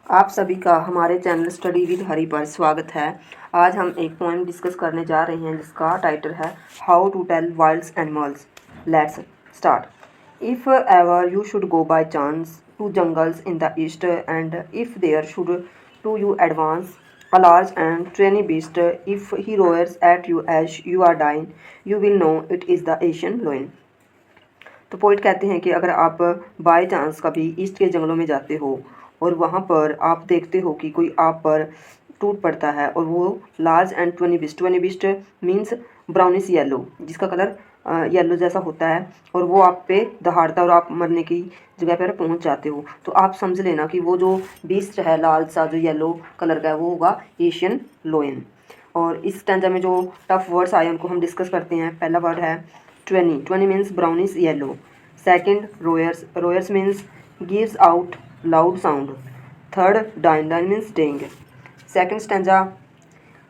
आप सभी का हमारे चैनल स्टडी विद हरी पर स्वागत है। आज हम एक पोएम डिस्कस करने जा रहे हैं जिसका टाइटल है how to tell wild animals. Let's start. If ever you should go by chance to jungles in the east and if there should to you advance a large and trainy beast, if he roars at you as you are dying, you will know it is the Asian lion। तो poet कहते हैं कि अगर आप by chance कभी east के जंगलों में जाते हो और वहाँ पर आप देखते हो कि कोई आप पर टूट पड़ता है और वो large and tawny beast means brownish yellow, जिसका कलर येलो जैसा होता है, और वो आप पे दहाड़ता है और आप मरने की जगह पर पहुंच जाते हो, तो आप समझ लेना कि वो जो बीस्ट है लाल सा जो येलो कलर का है वो होगा एशियन लोयन। और इस स्टैंजा में जो टफ वर्ड्स आए उनको हम डिस्कस करते हैं। पहला वर्ड है tawny means brownish yellow. Second roars means gives out loud sound। Third, dine means staying। Second stanza,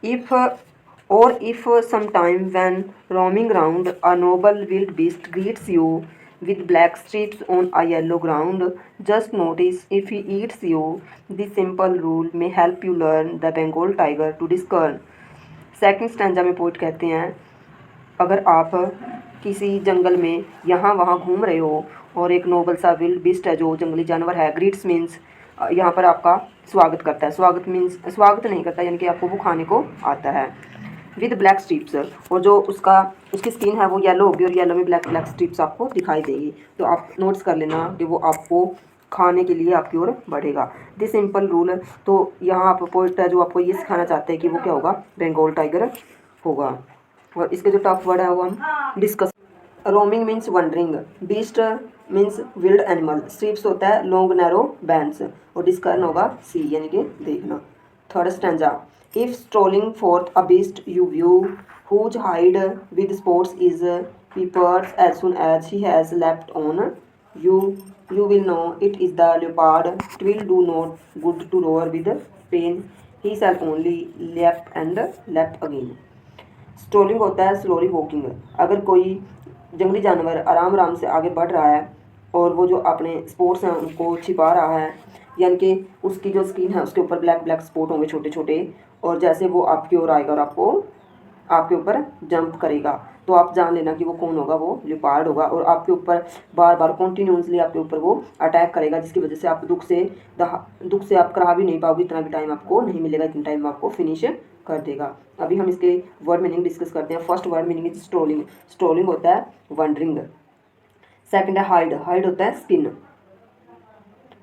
if sometime when roaming round a noble wild beast greets you with black streaks on a yellow ground, just notice if he eats you। This simple rule may help you learn the Bengal tiger to discern। Second stanza में poet कहते हैं अगर आप किसी जंगल में यहाँ वहाँ घूम रहे हो और एक नोबल सा विल्ड बीस्ट है जो जंगली जानवर है, ग्रीट्स मीन्स यहाँ पर आपका स्वागत करता है। स्वागत मीन्स स्वागत नहीं करता, यानी कि आपको वो खाने को आता है। विद ब्लैक स्ट्रिप्स, और जो उसकी स्किन है वो येलो होगी और येलो में ब्लैक स्ट्रिप्स आपको दिखाई देगी। तो आप नोट्स कर लेना कि वो आपको खाने के लिए आपकी ओर बढ़ेगा। दिस सिंपल रूल, तो यहाँ आप पोइट है जो आपको ये सिखाना चाहते हैं कि वो क्या होगा, बंगाल टाइगर होगा। और इसके जो टफ वर्ड है वो हम discuss. Roaming means wandering, beast means wild animal, stripes होता है लॉन्ग नैरो बैंड्स, और डिस्कर्न होगा सी यानी कि देखना। Third stanza, if strolling forth a beast you view whose hide with spots is peppers as soon as he has left on you will know it is the leopard। It will do not good to roar with pain, he shall only left and left again। Strolling होता है slowly walking, अगर कोई जंगली जानवर आराम आराम से आगे बढ़ रहा है और वो जो अपने स्पॉट्स हैं उनको छिपा रहा है, यानी कि उसकी जो स्किन है उसके ऊपर ब्लैक स्पॉट होंगे छोटे छोटे, और जैसे वो आपकी ओर आएगा और आपको आपके ऊपर जंप करेगा तो आप जान लेना कि वो कौन होगा, वो लिपार्ड होगा, और आपके ऊपर बार बार कॉन्टीन्यूसली आपके ऊपर वो अटैक करेगा, जिसकी वजह से आप दुख से आप करा भी नहीं पाओगे, इतना भी टाइम आपको नहीं मिलेगा, इतना टाइम आपको फिनिश कर देगा। अभी हम इसके वर्ड मीनिंग डिस्कस करते हैं। First word meaning is strolling, strolling होता है वंडरिंग। सेकंड है हाइड होता है स्किन,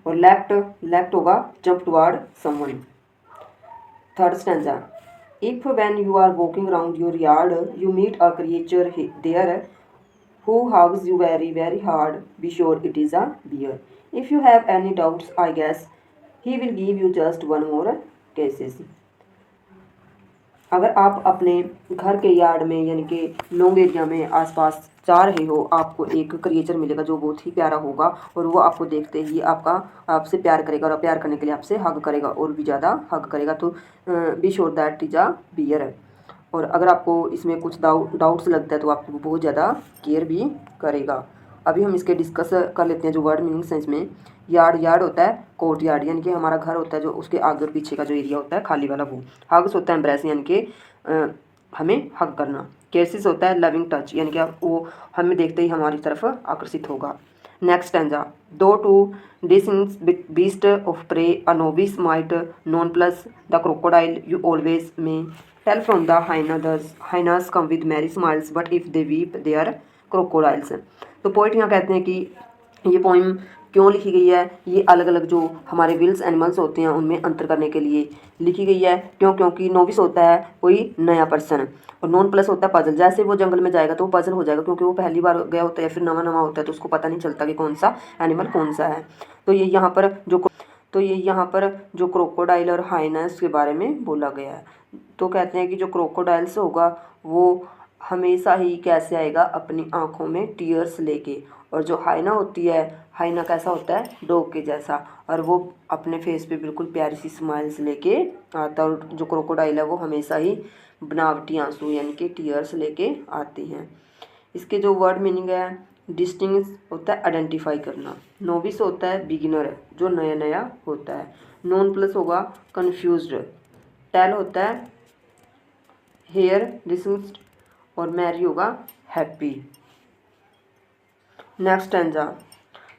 और लेफ्ट होगा jump toward someone. Third stanza, if when you are walking around your yard you meet a creature there who hugs you very hard, be sure it is a bear। if you have any doubts I guess he will give you just one more kisses। अगर आप अपने घर के yard में यानी कि long area में आसपास जा रहे हो, आपको एक क्रिएचर मिलेगा जो बहुत ही प्यारा होगा, और वो आपको देखते ही आपसे प्यार करेगा, और प्यार करने के लिए आपसे हग करेगा और भी ज़्यादा हग करेगा, तो be sure that is a bear. और अगर आपको इसमें कुछ डाउट्स लगता है तो आपको बहुत ज़्यादा केयर भी करेगा। अभी हम इसके डिस्कस कर लेते हैं जो वर्ड मीनिंग्स हैं इसमें। यार्ड होता है कोर्ट यार्ड, यानी कि हमारा घर होता है जो उसके आगे और पीछे का जो एरिया होता है खाली वाला वो। हग्स होता है एम्ब्रेस, यानी कि हमें हग करना। केसेस होता है लविंग टच, यानी कि वो हमें देखते ही हमारी तरफ आकर्षित होगा। Next stanza, though to this beast of prey a novice might nonplus the crocodile you always may tell from the hyenas come with merry smiles but if they weep they are crocodiles. तो poet यहाँ कहते हैं कि ये poem क्यों लिखी गई है, ये अलग अलग जो हमारे विल्स एनिमल्स होते हैं उनमें अंतर करने के लिए लिखी गई है। क्योंकि नोविस होता है कोई नया पर्सन, और नॉन प्लस होता है पजल। जैसे वो जंगल में जाएगा तो वो पजल हो जाएगा, क्योंकि वो पहली बार गया होता है या फिर नवा होता है, तो उसको पता नहीं चलता कि कौन सा एनिमल कौन सा है। तो ये यहाँ पर जो क्रोकोडाइल और हाइनस के बारे में बोला गया है। तो कहते हैं कि जो क्रोकोडाइल्स होगा वो हमेशा ही कैसे आएगा, अपनी आँखों में टीयर्स लेके, और जो हाइना होती है, हाइना कैसा होता है डॉग के जैसा, और वो अपने फेस पे बिल्कुल प्यारी सी स्माइल्स लेके आता है। और जो क्रोकोडाइल है वो हमेशा ही बनावटी आंसू यानी कि टीयर्स लेके आती हैं। इसके जो वर्ड मीनिंग है डिस्टिंग्विश होता है आइडेंटिफाई करना। नोविस होता है बिगिनर जो नया नया होता है। नॉन प्लस होगा कन्फ्यूज्ड। टेल होता है हेयर डिस्टिंग्विश्ड। और मैरी होगा happy. Next stanza.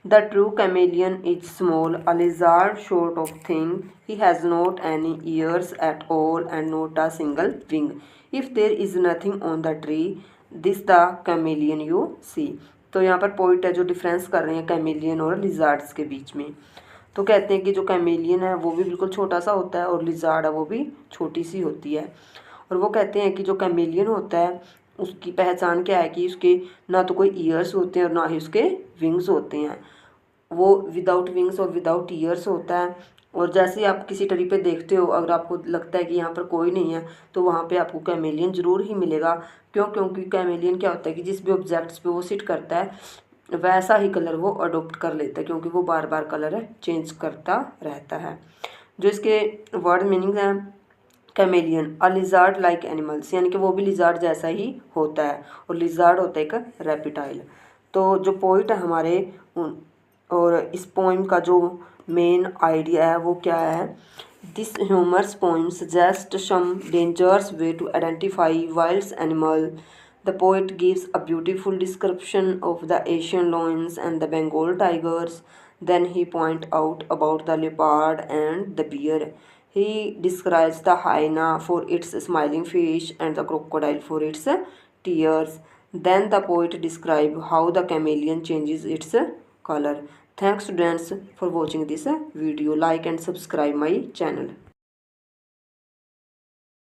The true chameleon is small, a lizard sort of thing. He has not any ears at all and not a single wing. If there is nothing on the tree, this the chameleon you see. तो यहाँ पर poet है जो difference कर रहे हैं chameleon और lizards के बीच में। तो कहते हैं कि जो कैमेलियन है वो भी बिल्कुल छोटा सा होता है और लिजार्ड है वो भी छोटी सी होती है। और वो कहते हैं कि जो कैमेलियन होता है उसकी पहचान क्या है कि उसके ना तो कोई ईयर्स होते हैं और ना ही उसके विंग्स होते हैं। वो विदाउट विंग्स और विदाउट ईयर्स होता है। और जैसे ही आप किसी ट्री पे देखते हो अगर आपको लगता है कि यहाँ पर कोई नहीं है तो वहाँ पे आपको कैमेलियन ज़रूर ही मिलेगा। क्योंकि कैमेलियन क्या होता है कि जिस भी ऑब्जेक्ट्स पे वो सिट करता है वैसा ही कलर वो अडोप्ट कर लेता है, क्योंकि वो बार बार कलर चेंज करता रहता है। जो इसके वर्ड मीनिंग हैं कैमेलियन अ लिजार्ड लाइक एनिमल्स, यानी कि वो भी लिजार्ड जैसा ही होता है और लिजार्ड होता है एक रेप्टाइल। तो जो पोइट है हमारे और इस पोइम का जो मेन आइडिया है वो क्या है, this humorous poem suggest some dangerous way to identify wild animal. The poet gives a beautiful description of the Asian lions and the Bengal tigers. Then he point out about the leopard and the bear. He describes the hyena for its smiling face and the crocodile for its tears. Then the poet describes how the chameleon changes its color. Thanks students for watching this video. Like and subscribe my channel.